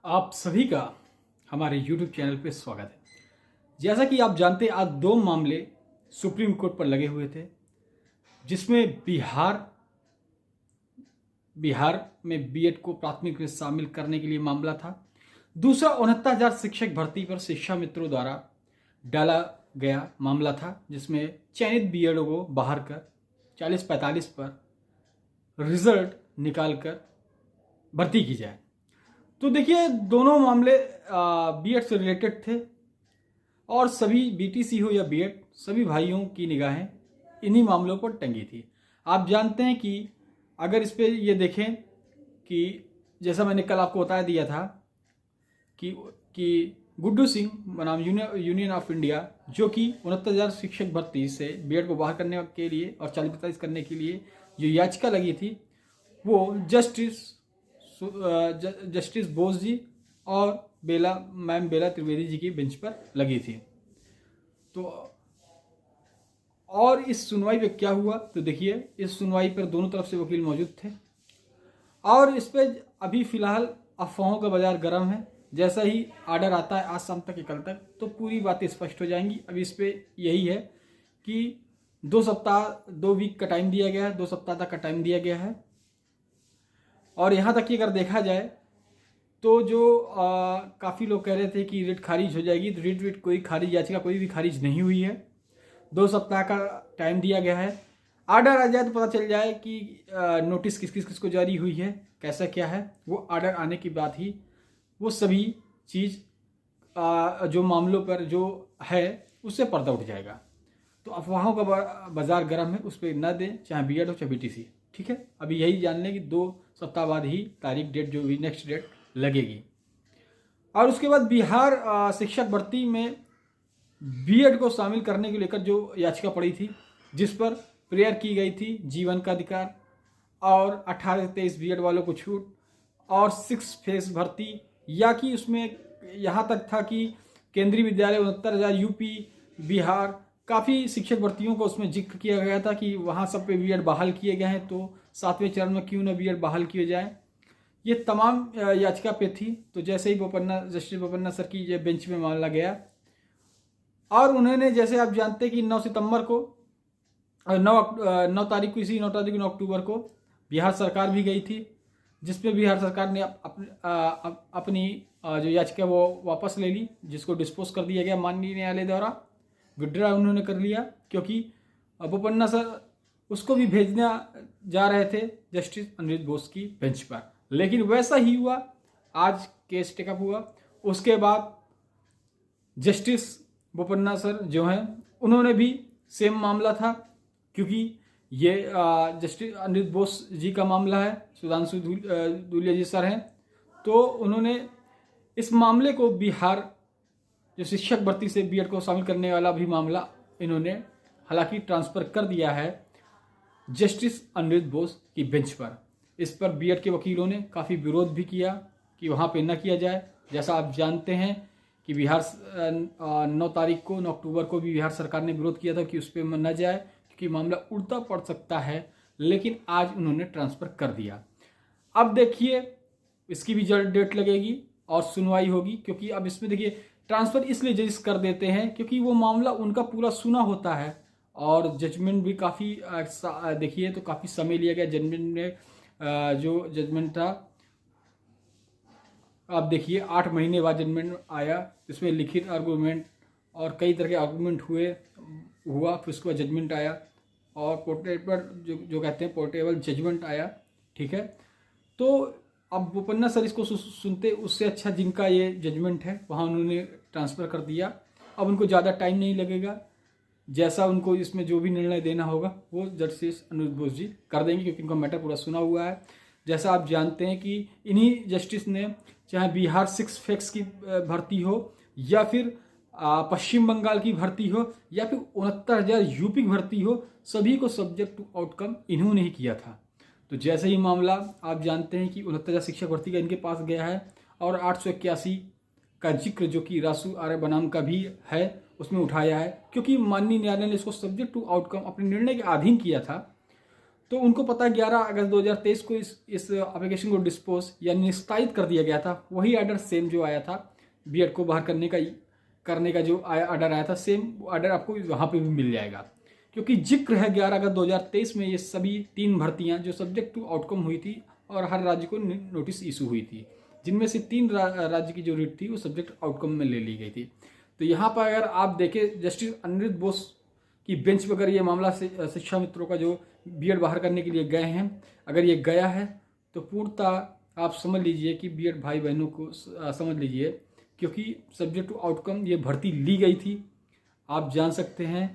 आप सभी का हमारे YouTube चैनल पे स्वागत है। जैसा कि आप जानते हैं, आज दो मामले सुप्रीम कोर्ट पर लगे हुए थे, जिसमें बिहार में बीएड को प्राथमिक में शामिल करने के लिए मामला था। दूसरा 69,000 शिक्षक भर्ती पर शिक्षा मित्रों द्वारा डाला गया मामला था, जिसमें चयनित बीएडओ को बाहर कर 40-45 पर रिजल्ट निकालकर भर्ती की जाए। तो देखिए, दोनों मामले बीएड से रिलेटेड थे और सभी बीटीसी हो या बीएड, सभी भाइयों की निगाहें इन्हीं मामलों पर टंगी थी। आप जानते हैं कि अगर इस पे ये देखें कि जैसा मैंने कल आपको बता दिया था कि गुड्डू सिंह बनाम यूनियन ऑफ इंडिया, जो कि 69,000 शिक्षक भर्ती से बीएड को बाहर करने के लिए और 40-45 करने के लिए जो याचिका लगी थी, वो जस्टिस बोस जी और बेला त्रिवेदी जी की बेंच पर लगी थी। तो और इस सुनवाई पे क्या हुआ, तो देखिए, इस सुनवाई पर दोनों तरफ से वकील मौजूद थे और इस पे अभी फिलहाल अफवाहों का बाजार गर्म है। जैसा ही आर्डर आता है आज शाम तक या कल तक, तो पूरी बातें स्पष्ट हो जाएंगी। अभी इस पे यही है कि 2 वीक का टाइम दिया गया है, 2 सप्ताह तक का टाइम दिया गया है। और यहाँ तक कि अगर देखा जाए तो जो काफ़ी लोग कह रहे थे कि रिट खारिज हो जाएगी, तो रिट कोई खारिज याचिका कोई भी खारिज नहीं हुई है। 2 सप्ताह का टाइम दिया गया है। आर्डर आ जाए तो पता चल जाए कि नोटिस किस को जारी हुई है, कैसा क्या है। वो आर्डर आने के बाद ही वो सभी चीज़ जो मामलों पर जो है उससे पर्दा उठ जाएगा। तो अफवाहों का बाजार गर्म है, उस पर न दें, चाहे बीएड हो चाहे बीटीसी। ठीक है, अभी यही जान लें कि 2 सप्ताह बाद ही तारीख डेट जो भी नेक्स्ट डेट लगेगी। और उसके बाद बिहार शिक्षक भर्ती में बीएड को शामिल करने को लेकर जो याचिका पड़ी थी, जिस पर प्रेयर की गई थी जीवन का अधिकार और 18 से 23 बीएड वालों को छूट और 6 फेस भर्ती, या कि उसमें यहाँ तक था कि केंद्रीय विद्यालय 69,000 यूपी बिहार, काफ़ी शिक्षक भर्तियों को उसमें जिक्र किया गया था कि वहाँ सब पे बीएड बहाल किए गए हैं, तो 7वें चरण में क्यों न बीएड बहाल किए जाए। ये तमाम याचिका पे थी। तो जैसे ही जस्टिस बोपन्ना सर की ये बेंच में मामला गया और उन्होंने, जैसे आप जानते हैं कि 9 तारीख को, इसी 9 तारीख को 9 अक्टूबर को बिहार सरकार भी गई थी, जिसमें बिहार सरकार ने अपनी जो याचिका वो वापस ले ली, जिसको डिस्पोज कर दिया गया माननीय न्यायालय द्वारा। विड्रा उन्होंने कर लिया, क्योंकि बोपन्ना सर उसको भी भेजना जा रहे थे जस्टिस अनिरुद्ध बोस की बेंच पर। लेकिन वैसा ही हुआ, आज केस टेकअप हुआ। उसके बाद जस्टिस बोपन्ना सर जो हैं, उन्होंने भी सेम मामला था, क्योंकि ये जस्टिस अनिरुद्ध बोस जी का मामला है, सुधांशु धूलिया जी सर हैं, तो उन्होंने इस मामले को बिहार जो शिक्षक भर्ती से बीएड को शामिल करने वाला भी मामला इन्होंने हालांकि ट्रांसफ़र कर दिया है जस्टिस अनिरुद्ध बोस की बेंच पर। इस पर बीएड के वकीलों ने काफ़ी विरोध भी किया कि वहाँ पे न किया जाए। जैसा आप जानते हैं कि बिहार 9 तारीख को 9 अक्टूबर को भी बिहार सरकार ने विरोध किया था कि उस पर न जाए, क्योंकि मामला उल्टा पड़ सकता है। लेकिन आज उन्होंने ट्रांसफ़र कर दिया। अब देखिए, इसकी भी जल्द डेट लगेगी और सुनवाई होगी, क्योंकि अब इसमें देखिए ट्रांसफ़र इसलिए जज कर देते हैं क्योंकि वो मामला उनका पूरा सुना होता है और जजमेंट भी काफ़ी देखिए तो काफ़ी समय लिया गया जजमेंट में। जो जजमेंट था, आप देखिए 8 महीने बाद जजमेंट आया। इसमें लिखित आर्गूमेंट और कई तरह के आर्गूमेंट हुआ, फिर उसके बाद जजमेंट आया और पोर्टेबल जो कहते हैं पोर्टेबल जजमेंट आया। ठीक है, तो अब बोपन्ना सर इसको सुनते, उससे अच्छा जिनका ये जजमेंट है वहाँ उन्होंने ट्रांसफ़र कर दिया। अब उनको ज़्यादा टाइम नहीं लगेगा, जैसा उनको इसमें जो भी निर्णय देना होगा वो जस्टिस अनिरुद्ध बोस जी कर देंगे, क्योंकि उनका मैटर पूरा सुना हुआ है। जैसा आप जानते हैं कि इन्हीं जस्टिस ने, चाहे बिहार 6 फेस की भर्ती हो या फिर पश्चिम बंगाल की भर्ती हो या फिर 69,000 यूपी की भर्ती हो, सभी को सब्जेक्ट टू आउटकम इन्होंने ही किया था। तो जैसे ही मामला आप जानते हैं कि 69,000 शिक्षक भर्ती का इनके पास गया है और 881 का जिक्र जो कि रासू आर्य बनाम का भी है उसमें उठाया है, क्योंकि माननीय न्यायालय ने इसको सब्जेक्ट टू आउटकम अपने निर्णय के अधीन किया था। तो उनको पता है 11 अगस्त 2023 को इस एप्लीकेशन को डिस्पोज या निस्तारित कर दिया गया था। वही ऑर्डर सेम जो आया था बीएड को बाहर करने का जो ऑर्डर आया था, सेम ऑर्डर आपको वहाँ पे भी मिल जाएगा, क्योंकि जिक्र है 11 अगस्त 2023 में ये सभी 3 भर्तियाँ जो सब्जेक्ट टू आउटकम हुई थी और हर राज्य को नोटिस इशू हुई थी, जिनमें से 3 राज्य की जो रीट थी वो सब्जेक्ट आउटकम में ले ली गई थी। तो यहाँ पर अगर आप देखें जस्टिस अनिरुद्ध बोस की बेंच पर अगर ये मामला शिक्षा मित्रों का जो बीएड बाहर करने के लिए गए हैं, अगर ये गया है तो पूर्णतः आप समझ लीजिए कि बीएड भाई बहनों को समझ लीजिए, क्योंकि सब्जेक्ट टू आउटकम ये भर्ती ली गई थी, आप जान सकते हैं।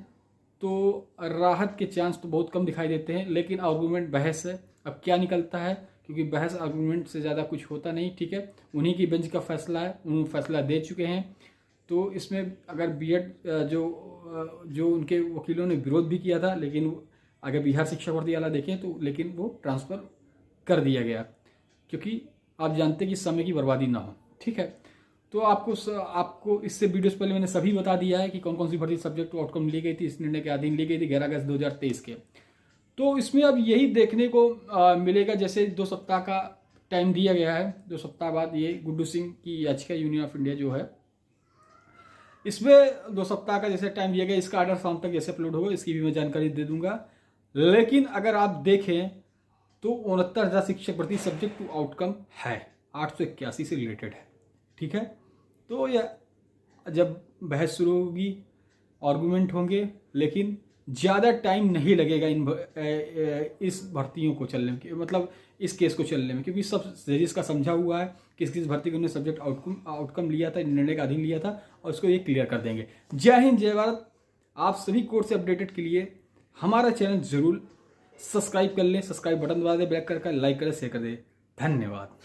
तो राहत के चांस तो बहुत कम दिखाई देते हैं, लेकिन आर्गूमेंट बहस है, अब क्या निकलता है, क्योंकि बहस आर्गूमेंट से ज़्यादा कुछ होता नहीं। ठीक है, उन्हीं की बेंच का फैसला है, उन्होंने फैसला दे चुके हैं। तो इसमें अगर बीएड जो उनके वकीलों ने विरोध भी किया था, लेकिन अगर बिहार शिक्षा भर्ती वाला देखें तो लेकिन वो ट्रांसफ़र कर दिया गया, क्योंकि आप जानते हैं कि समय की बर्बादी ना हो। ठीक है, तो आपको इससे वीडियो से पहले मैंने सभी बता दिया है कि कौन कौन सी भर्ती सब्जेक्ट टू आउटकम ली गई थी, इस निर्णय के अधीन ली गई थी 11 अगस्त 2023 के। तो इसमें अब यही देखने को मिलेगा, जैसे 2 सप्ताह का टाइम दिया गया है, 2 सप्ताह बाद ये गुड्डू सिंह की याचिका यूनियन ऑफ इंडिया जो है, इसमें 2 सप्ताह का जैसे टाइम दिया गया, इसका ऑर्डर शाम तक जैसे अपलोड होगा इसकी भी मैं जानकारी दे दूंगा। लेकिन अगर आप देखें तो 69,000 शिक्षक भर्ती सब्जेक्ट टू आउटकम है, 881 से रिलेटेड है। ठीक है, तो यह जब बहस शुरू होगी, आर्गूमेंट होंगे, लेकिन ज़्यादा टाइम नहीं लगेगा इस भर्तियों को चलने में, मतलब इस केस को चलने में, क्योंकि सब जजेस का समझा हुआ है किस किस भर्ती को उन्होंने सब्जेक्ट आउटकम लिया था, निर्णय का अधीन लिया था, और उसको ये क्लियर कर देंगे। जय हिंद, जय भारत। आप सभी कोर्स से अपडेटेड के लिए हमारा चैनल जरूर सब्सक्राइब कर लें, सब्सक्राइब बटन दबा दें, बेल आइकन का लाइक करें, शेयर कर दें। धन्यवाद।